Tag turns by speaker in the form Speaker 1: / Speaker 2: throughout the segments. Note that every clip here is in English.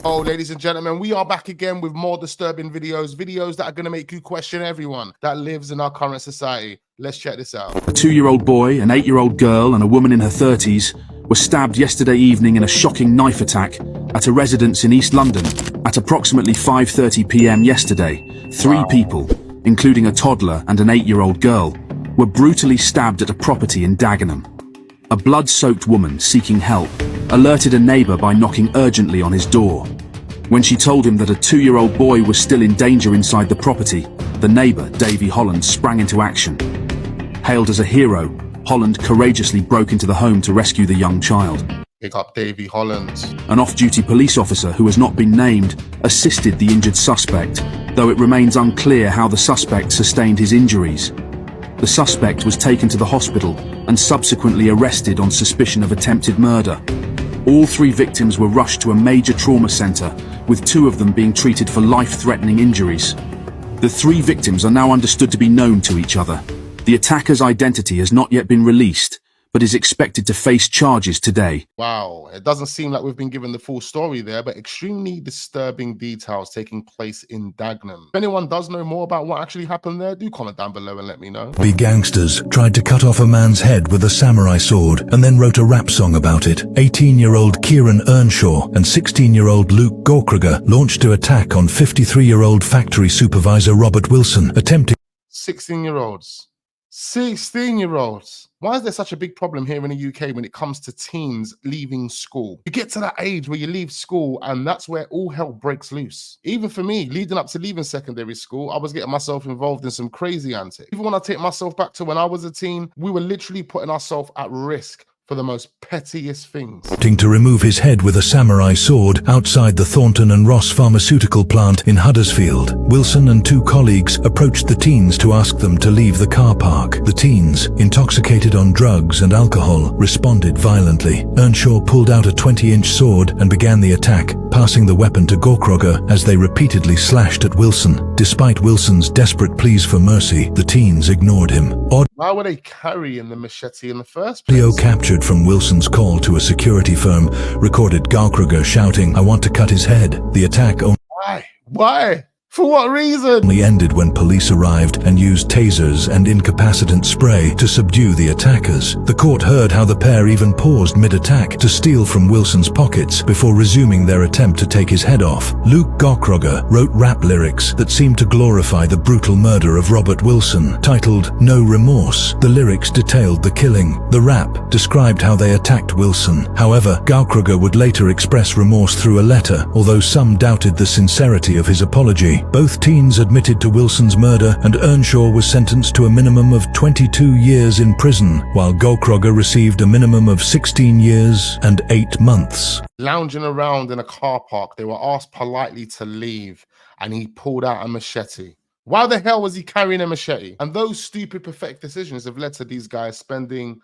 Speaker 1: Oh, ladies and gentlemen, we are back again with more disturbing videos that are going to make you question everyone that lives in our current society. Let's check this out.
Speaker 2: A 2-year-old boy, an 8-year-old girl, and a woman in her 30s were stabbed yesterday evening in a shocking knife attack at a residence in East London at approximately 5:30 p.m. yesterday. Three people, including a toddler and an 8-year-old girl, were brutally stabbed at a property in Dagenham. A blood-soaked woman seeking help alerted a neighbour by knocking urgently on his door. When she told him that a 2-year-old boy was still in danger inside the property, the neighbour, Davy Holland, sprang into action. Hailed as a hero, Holland courageously broke into the home to rescue the young child.
Speaker 1: Pick up Davy Holland.
Speaker 2: An off-duty police officer who has not been named assisted the injured suspect, though it remains unclear how the suspect sustained his injuries. The suspect was taken to the hospital and subsequently arrested on suspicion of attempted murder. All 3 victims were rushed to a major trauma centre, with 2 of them being treated for life-threatening injuries. The 3 victims are now understood to be known to each other. The attacker's identity has not yet been released, but is expected to face charges today.
Speaker 1: Wow, it doesn't seem like we've been given the full story there, but extremely disturbing details taking place in Dagenham. If anyone does know more about what actually happened there, do comment down below and let me know.
Speaker 3: The gangsters tried to cut off a man's head with a samurai sword and then wrote a rap song about it. 18-year-old Kieran Earnshaw and 16-year-old Luke Gorkrager launched to attack on 53-year-old factory supervisor Robert Wilson, attempting
Speaker 1: 16-year-olds. 16-year-olds. Why is there such a big problem here in the UK when it comes to teens leaving school? You get to that age where you leave school and that's where all hell breaks loose. Even for me, leading up to leaving secondary school, I was getting myself involved in some crazy antics. Even when I take myself back to when I was a teen, we were literally putting ourselves at risk for the most pettiest things.
Speaker 3: To remove his head with a samurai sword outside the Thornton and Ross pharmaceutical plant in Huddersfield. Wilson and 2 colleagues approached the teens to ask them to leave the car park. The teens, intoxicated on drugs and alcohol, responded violently. Earnshaw pulled out a 20-inch sword and began the attack, passing the weapon to Gorkrager as they repeatedly slashed at Wilson. Despite Wilson's desperate pleas for mercy, the teens ignored him.
Speaker 1: Why were they carrying the machete in the first place?
Speaker 3: Audio captured from Wilson's call to a security firm recorded Gorkrager shouting, "I want to cut his head." The attack
Speaker 1: Why? For what reason?
Speaker 3: only ended when police arrived and used tasers and incapacitant spray to subdue the attackers. The court heard how the pair even paused mid-attack to steal from Wilson's pockets before resuming their attempt to take his head off. Luke Gorkrager wrote rap lyrics that seemed to glorify the brutal murder of Robert Wilson. Titled "No Remorse," the lyrics detailed the killing. The rap described how they attacked Wilson. However, Gorkrager would later express remorse through a letter, although some doubted the sincerity of his apology. Both teens admitted to Wilson's murder, and Earnshaw was sentenced to a minimum of 22 years in prison, while Gorkrager received a minimum of 16 years and 8 months.
Speaker 1: Lounging around in a car park, they were asked politely to leave, and he pulled out a machete. Why the hell was he carrying a machete? And those stupid, pathetic decisions have led to these guys spending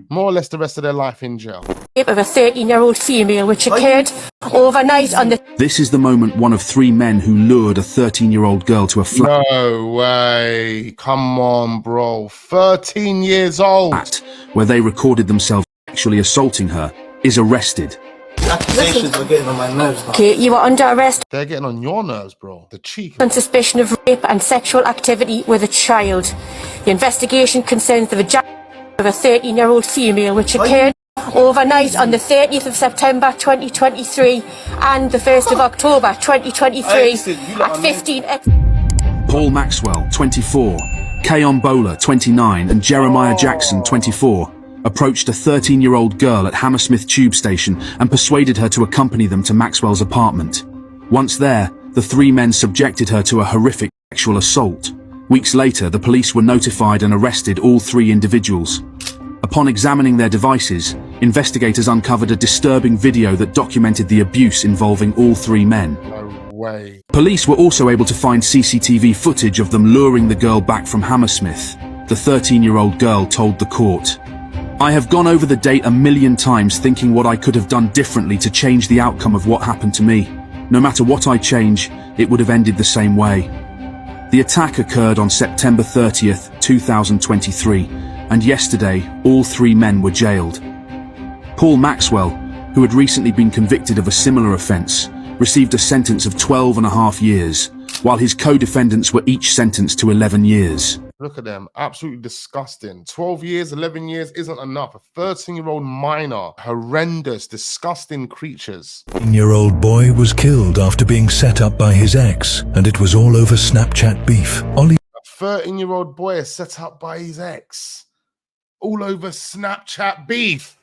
Speaker 1: more or less the rest of their life in jail.
Speaker 4: Of a 13-year-old female, which occurred overnight on the...
Speaker 2: This is the moment one of 3 men who lured a 13-year-old girl to a flat.
Speaker 1: No way. Come on, bro. 13 years old.
Speaker 2: Where they recorded themselves sexually assaulting her, is arrested.
Speaker 5: Accusations are getting on my nerves now.
Speaker 4: Okay, you are under arrest
Speaker 1: They're getting on your nerves, bro. The cheek.
Speaker 4: on suspicion of rape and sexual activity with a child. The investigation concerns the vagina of a 13-year-old female, which occurred overnight on the 30th of September 2023 and the 1st of October 2023 at 15...
Speaker 2: Paul Maxwell, 24, Kayon Bowler, 29, and Jeremiah Jackson, 24, approached a 13-year-old girl at Hammersmith Tube Station and persuaded her to accompany them to Maxwell's apartment. Once there, the 3 men subjected her to a horrific sexual assault. Weeks later, the police were notified and arrested all 3 individuals. Upon examining their devices, investigators uncovered a disturbing video that documented the abuse involving all 3 men.
Speaker 1: No way.
Speaker 2: Police were also able to find CCTV footage of them luring the girl back from Hammersmith. The 13-year-old girl told the court, "I have gone over the date a million times thinking what I could have done differently to change the outcome of what happened to me. No matter what I change, it would have ended the same way." The attack occurred on September 30th, 2023, and yesterday, all 3 men were jailed. Paul Maxwell, who had recently been convicted of a similar offence, received a sentence of 12.5 years, while his co-defendants were each sentenced to 11 years.
Speaker 1: Look at them, absolutely disgusting. 12 years, 11 years isn't enough. A 13-year-old minor, horrendous, disgusting creatures.
Speaker 3: 13-year-old boy was killed after being set up by his ex, and it was all over Snapchat beef. Ollie.
Speaker 1: A 13-year-old boy is set up by his ex. All over Snapchat beef.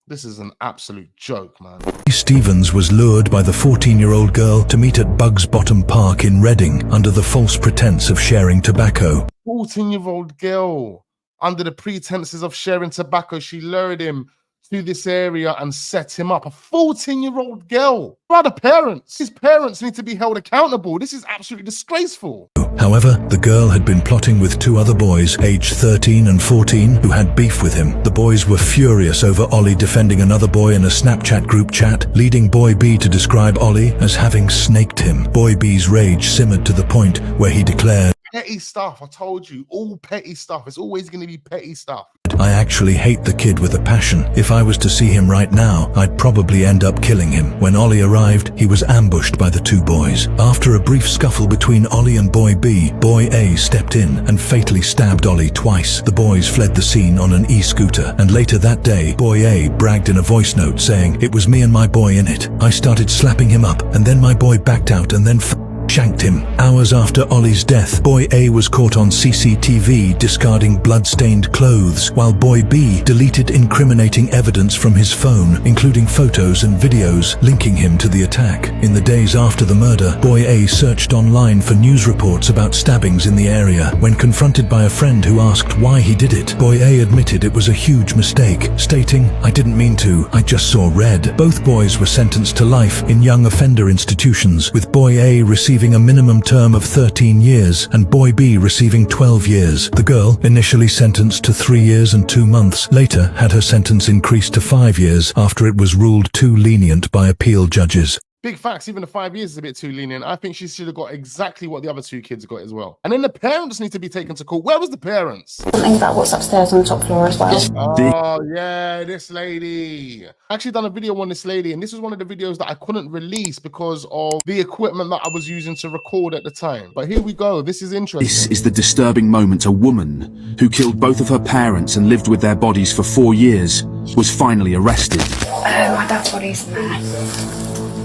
Speaker 1: This is an absolute joke, man.
Speaker 3: Stevens was lured by the 14-year-old girl to meet at Bugs Bottom Park in Reading under the false pretense of sharing tobacco.
Speaker 1: 14-year-old girl, under the pretenses of sharing tobacco, she lured him to this area and set him up. A 14-year-old girl. What are the parents? His parents need to be held accountable. This is absolutely disgraceful.
Speaker 3: However, the girl had been plotting with two other boys, aged 13 and 14, who had beef with him. The boys were furious over Ollie defending another boy in a Snapchat group chat, leading Boy B to describe Ollie as having snaked him. Boy B's rage simmered to the point where he declared,
Speaker 1: Petty stuff, I told you, all petty stuff. It's always going to be petty stuff.
Speaker 3: I actually hate the kid with a passion. If I was to see him right now, I'd probably end up killing him. When Ollie arrived, he was ambushed by the two boys. After a brief scuffle between Ollie and Boy B, Boy A stepped in and fatally stabbed Ollie twice. The boys fled the scene on an e-scooter, and later that day, Boy A bragged in a voice note saying, "It was me and my boy in it. I started slapping him up, and then my boy backed out and then shanked him." Hours after Ollie's death, Boy A was caught on CCTV discarding blood-stained clothes, while Boy B deleted incriminating evidence from his phone, including photos and videos linking him to the attack. In the days after the murder, Boy A searched online for news reports about stabbings in the area. When confronted by a friend who asked why he did it, Boy A admitted it was a huge mistake, stating, "I didn't mean to, I just saw red." Both boys were sentenced to life in young offender institutions, with Boy A receiving a minimum term of 13 years and Boy B receiving 12 years. The girl, initially sentenced to 3 years and 2 months, later had her sentence increased to 5 years after it was ruled too lenient by appeal judges.
Speaker 1: Big facts, even the 5 years is a bit too lenient. I think she should have got exactly what the other two kids got as well. And then the parents need to be taken to court. Where was the parents?
Speaker 6: Something about what's upstairs on the top floor as well.
Speaker 1: Oh, yeah, this lady. I actually done a video on this lady, and this was one of the videos that I couldn't release because of the equipment that I was using to record at the time. But here we go. This is interesting.
Speaker 2: This is the disturbing moment. A woman who killed both of her parents and lived with their bodies for 4 years was finally arrested.
Speaker 6: My dad's body's in there.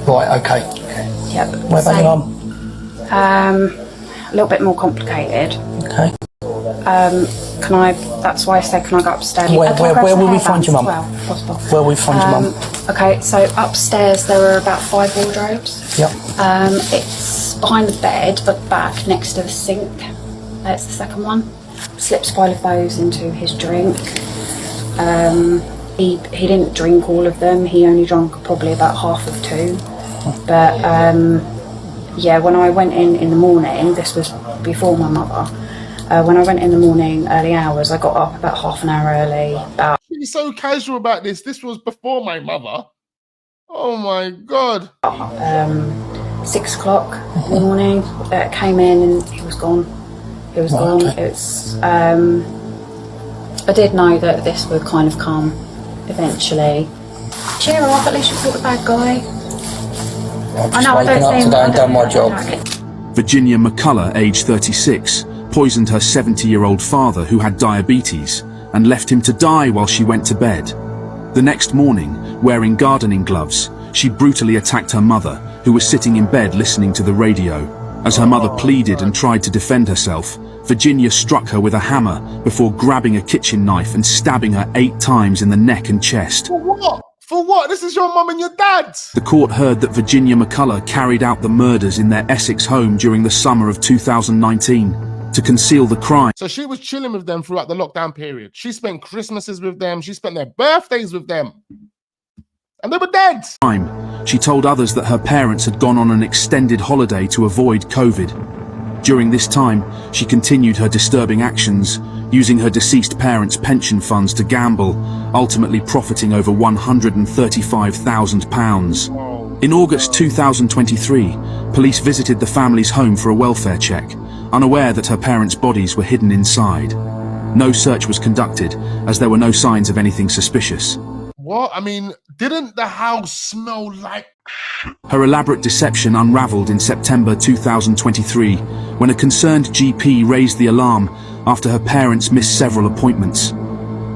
Speaker 5: Right, okay.
Speaker 6: Yep.
Speaker 5: Where about your mum?
Speaker 6: A little bit more complicated.
Speaker 5: Okay.
Speaker 6: That's why I said, can I go upstairs?
Speaker 5: Where will we find your mum?
Speaker 6: Well, possible.
Speaker 5: Where will we find your mum?
Speaker 6: Okay, so upstairs there are about 5 wardrobes.
Speaker 5: Yep.
Speaker 6: It's behind the bed, but back next to the sink. That's the second one. Slips 5 of those into his drink. He didn't drink all of them. He only drank probably about half of 2. But yeah, when I went in the morning, this was before my mother. When I went in the morning, early hours, I got up about half an hour early.
Speaker 1: She's so casual about this. This was before my mother. Oh my God.
Speaker 6: 6 o'clock in the morning, came in and he was gone. He was gone.
Speaker 5: Okay.
Speaker 6: It's I did know that this would kind of come eventually. Cheer up, at least you caught the bad guy.
Speaker 5: I've just waken up today and done my job.
Speaker 2: Virginia McCullough, age 36, poisoned her 70-year-old father who had diabetes and left him to die while she went to bed. The next morning, wearing gardening gloves, she brutally attacked her mother, who was sitting in bed listening to the radio. As her mother pleaded and tried to defend herself, Virginia struck her with a hammer before grabbing a kitchen knife and stabbing her 8 times in the neck and chest.
Speaker 1: For what? For what? This is your mum and your dad.
Speaker 2: The court heard that Virginia McCullough carried out the murders in their Essex home during the summer of 2019 to conceal the crime.
Speaker 1: So she was chilling with them throughout the lockdown period. She spent Christmases with them. She spent their birthdays with them. And they were dead.
Speaker 2: She told others that her parents had gone on an extended holiday to avoid COVID. During this time, she continued her disturbing actions, using her deceased parents' pension funds to gamble, ultimately profiting over £135,000. In August 2023, police visited the family's home for a welfare check, unaware that her parents' bodies were hidden inside. No search was conducted, as there were no signs of anything suspicious.
Speaker 1: What? I mean, didn't the house smell like...
Speaker 2: Her elaborate deception unraveled in September 2023 when a concerned GP raised the alarm after her parents missed several appointments.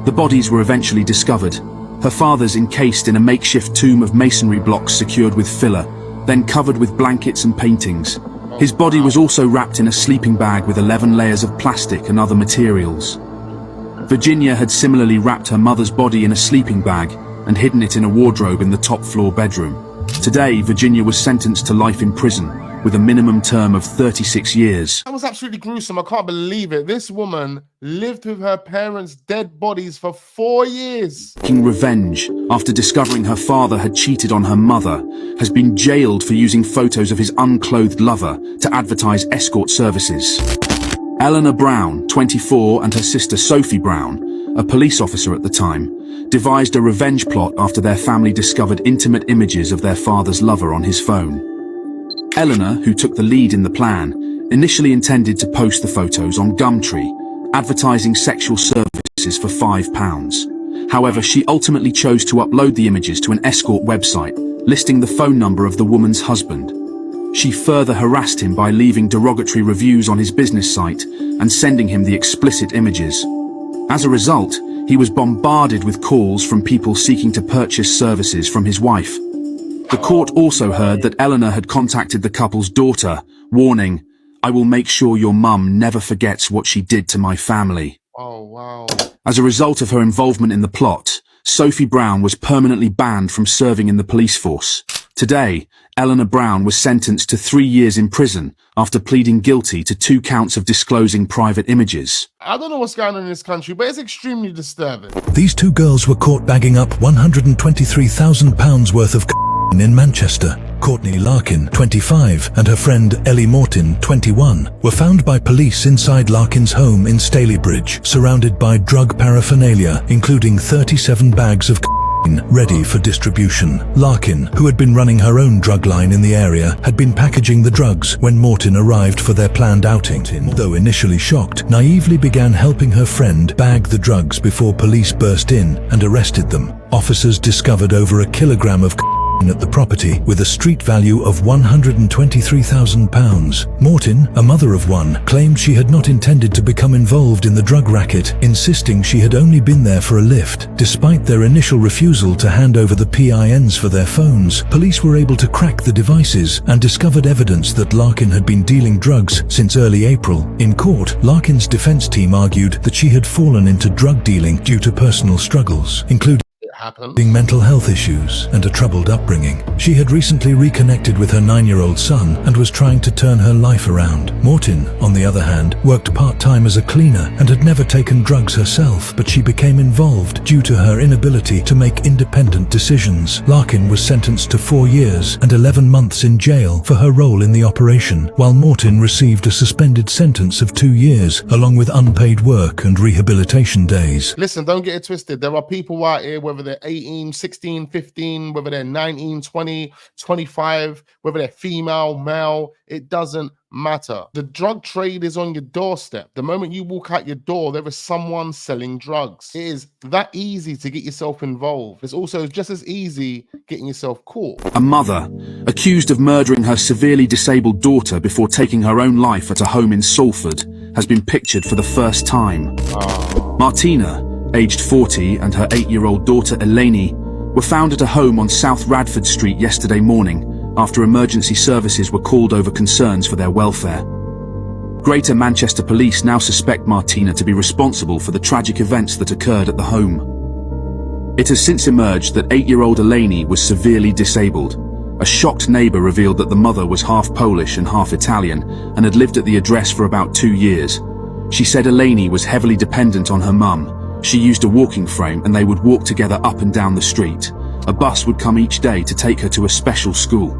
Speaker 2: The bodies were eventually discovered, her father's encased in a makeshift tomb of masonry blocks secured with filler, then covered with blankets and paintings. His body was also wrapped in a sleeping bag with 11 layers of plastic and other materials. Virginia had similarly wrapped her mother's body in a sleeping bag and hidden it in a wardrobe in the top-floor bedroom. Today, Virginia was sentenced to life in prison, with a minimum term of 36 years.
Speaker 1: That was absolutely gruesome. I can't believe it. This woman lived with her parents' dead bodies for 4 years.
Speaker 2: Taking revenge after discovering her father had cheated on her mother, has been jailed for using photos of his unclothed lover to advertise escort services. Eleanor Brown, 24, and her sister Sophie Brown, a police officer at the time, devised a revenge plot after their family discovered intimate images of their father's lover on his phone. Eleanor, who took the lead in the plan, initially intended to post the photos on Gumtree, advertising sexual services for £5. However, she ultimately chose to upload the images to an escort website, listing the phone number of the woman's husband. She further harassed him by leaving derogatory reviews on his business site and sending him the explicit images. As a result, he was bombarded with calls from people seeking to purchase services from his wife. The court also heard that Eleanor had contacted the couple's daughter, warning, "I will make sure your mum never forgets what she did to my family."
Speaker 1: Oh, wow.
Speaker 2: As a result of her involvement in the plot, Sophie Brown was permanently banned from serving in the police force. Today, Eleanor Brown was sentenced to 3 years in prison after pleading guilty to 2 counts of disclosing private images.
Speaker 1: I don't know what's going on in this country, but it's extremely disturbing.
Speaker 3: These 2 girls were caught bagging up £123,000 worth of in Manchester. Courtney Larkin, 25, and her friend Ellie Morton, 21, were found by police inside Larkin's home in Stalybridge, surrounded by drug paraphernalia, including 37 bags of ready for distribution. Larkin, who had been running her own drug line in the area, had been packaging the drugs when Morton arrived for their planned outing. Though initially shocked, naively began helping her friend bag the drugs before police burst in and arrested them. Officers discovered over a kilogram of at the property with a street value of £123,000. Morton, a mother of 1, claimed she had not intended to become involved in the drug racket, insisting she had only been there for a lift. Despite their initial refusal to hand over the PINs for their phones, police were able to crack the devices and discovered evidence that Larkin had been dealing drugs since early April. In court, Larkin's defense team argued that she had fallen into drug dealing due to personal struggles, including mental health issues and a troubled upbringing. She had recently reconnected with her 9-year-old son and was trying to turn her life around. Morton, on the other hand, worked part-time as a cleaner and had never taken drugs herself, but she became involved due to her inability to make independent decisions. Larkin was sentenced to 4 years and 11 months in jail for her role in the operation, while Morton received a suspended sentence of 2 years, along with unpaid work and rehabilitation days.
Speaker 1: Listen, don't get it twisted. There are people out here, whether they're 18, 16, 15, whether they're 19, 20, 25, whether they're female, male, it doesn't matter. The drug trade is on your doorstep. The moment you walk out your door, there is someone selling drugs. It is that easy to get yourself involved. It's also just as easy getting yourself caught.
Speaker 2: A mother, accused of murdering her severely disabled daughter before taking her own life at a home in Salford, has been pictured for the first time. Martina, aged 40, and her 8-year-old daughter Eleni were found at a home on South Radford Street yesterday morning after emergency services were called over concerns for their welfare. Greater Manchester Police now suspect Martina to be responsible for the tragic events that occurred at the home. It has since emerged that 8-year-old Eleni was severely disabled. A shocked neighbour revealed that the mother was half Polish and half Italian and had lived at the address for about 2 years. She said Eleni was heavily dependent on her mum. She used a walking frame and they would walk together up and down the street. A bus would come each day to take her to a special school.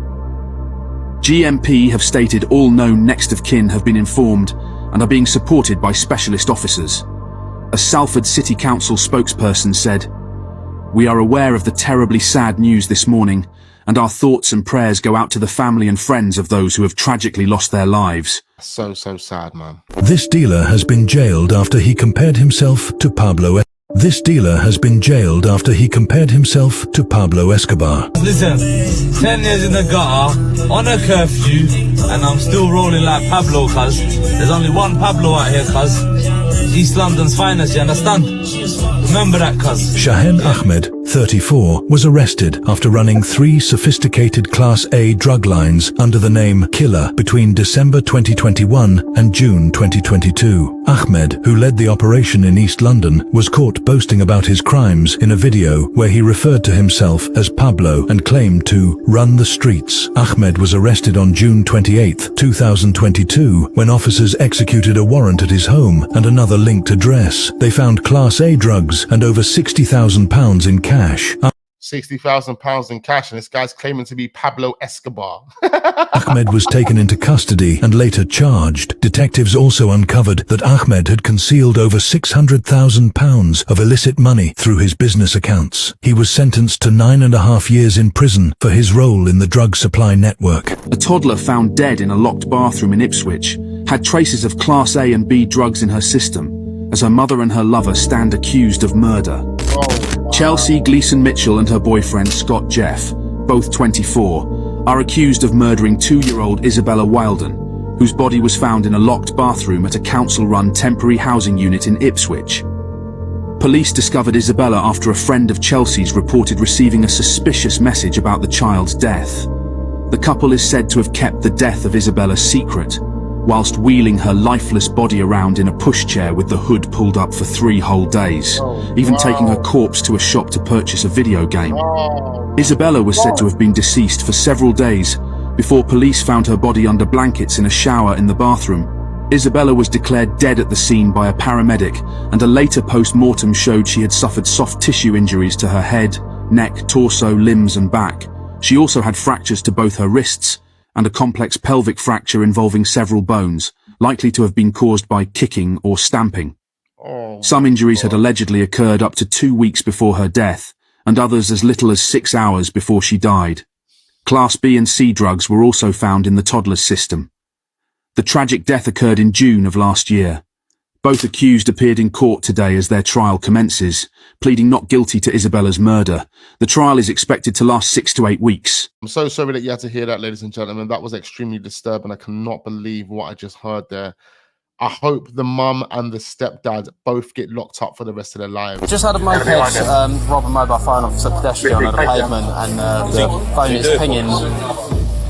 Speaker 2: GMP have stated all known next of kin have been informed and are being supported by specialist officers. A Salford City Council spokesperson said, "We are aware of the terribly sad news this morning, and our thoughts and prayers go out to the family and friends of those who have tragically lost their lives."
Speaker 1: So sad, man.
Speaker 3: This dealer has been jailed after he compared himself to Pablo Escobar. This dealer has been jailed after he compared himself to Pablo Escobar.
Speaker 7: Listen, 10 years in the gutter, on a curfew, and I'm still rolling like Pablo, cuz. There's only one Pablo out here, cuz. East London's finest, you understand? Remember that, cuz.
Speaker 3: Shahen Ahmed, 34, was arrested after running 3 sophisticated Class A drug lines under the name Killer between December 2021 and June 2022. Ahmed, who led the operation in East London, was caught boasting about his crimes in a video where he referred to himself as Pablo and claimed to run the streets. Ahmed was arrested on June 28, 2022, when officers executed a warrant at his home and another linked address. They found Class A drugs and over £60,000 in cash.
Speaker 1: £60,000 in cash, and this guy's claiming to be Pablo Escobar.
Speaker 3: Ahmed was taken into custody and later charged. Detectives also uncovered that Ahmed had concealed over £600,000 of illicit money through his business accounts. He was sentenced to 9.5 years in prison for his role in the drug supply network.
Speaker 2: A toddler found dead in a locked bathroom in Ipswich had traces of Class A and B drugs in her system, as her mother and her lover stand accused of murder. Chelsea Gleeson Mitchell and her boyfriend Scott Jeff, both 24, are accused of murdering 2-year-old Isabella Wildon, whose body was found in a locked bathroom at a council-run temporary housing unit in Ipswich. Police discovered Isabella after a friend of Chelsea's reported receiving a suspicious message about the child's death. The couple is said to have kept the death of Isabella secret, whilst wheeling her lifeless body around in a pushchair with the hood pulled up for 3 whole days, even taking her corpse to a shop to purchase a video game. Isabella was said to have been deceased for several days before police found her body under blankets in a shower in the bathroom. Isabella was declared dead at the scene by a paramedic, and a later post-mortem showed she had suffered soft tissue injuries to her head, neck, torso, limbs and back. She also had fractures to both her wrists, and a complex pelvic fracture involving several bones, likely to have been caused by kicking or stamping. Some injuries had allegedly occurred up to 2 weeks before her death, and others as little as 6 hours before she died. Class B and C drugs were also found in the toddler's system. The tragic death occurred in June of last year. Both accused appeared in court today as their trial commences, pleading not guilty to Isabella's murder. The trial is expected to last 6 to 8 weeks.
Speaker 1: I'm so sorry that you had to hear that, ladies and gentlemen. That was extremely disturbing. I cannot believe what I just heard there. I hope the mum and the stepdad both get locked up for the rest of their lives.
Speaker 8: Just had a moped rob a mobile phone off a pedestrian on the pavement, and the phone is pinging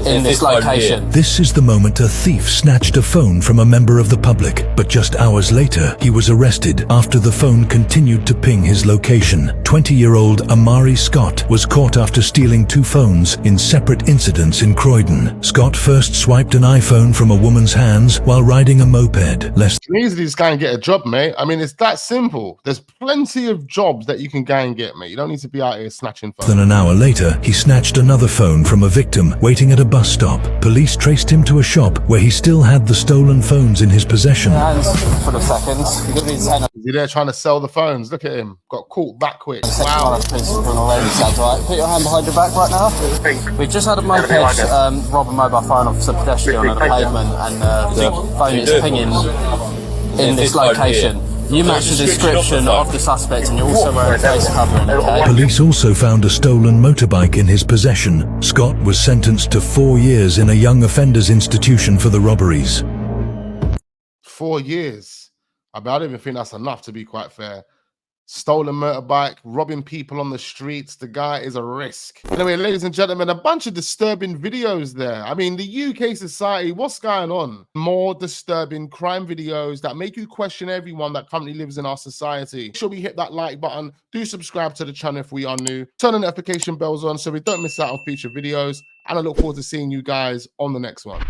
Speaker 8: in this location.
Speaker 3: This is the moment a thief snatched a phone from a member of the public, but just hours later, he was arrested after the phone continued to ping his location. 20-year-old Amari Scott was caught after stealing 2 phones in separate incidents in Croydon. Scott first swiped an iPhone from a woman's hands while riding a moped.
Speaker 1: You can easily just go and get a job, mate. I mean, it's that simple. There's plenty of jobs that you can go and get, mate. You don't need to be out here snatching phones.
Speaker 3: Then an hour later, he snatched another phone from a victim waiting at a bus stop. Police traced him to a shop where he still had the stolen phones in his possession.
Speaker 8: Hands for a second.
Speaker 1: Is he there trying to sell the phones? Look at him. Got caught that quick. Wow.
Speaker 8: Put your hand behind your back right now. We've just had a moped rob a mobile phone off a pedestrian on the pavement, and the phone is pinging in this location. You match the description of the suspect, and you're also wearing a face covering, okay?
Speaker 3: Police also found a stolen motorbike in his possession. Scott was sentenced to 4 years in a young offenders institution for the robberies.
Speaker 1: 4 years. I mean, I don't even think that's enough, to be quite fair. Stolen motorbike, robbing people on the streets. The guy is a risk. Anyway, ladies and gentlemen, a bunch of disturbing videos there. I mean, the UK society, what's going on? More disturbing crime videos that make you question everyone that currently lives in our society. Make sure we hit that like button. Do subscribe to the channel if we are new. Turn the notification bells on so we don't miss out on future videos. And I look forward to seeing you guys on the next one.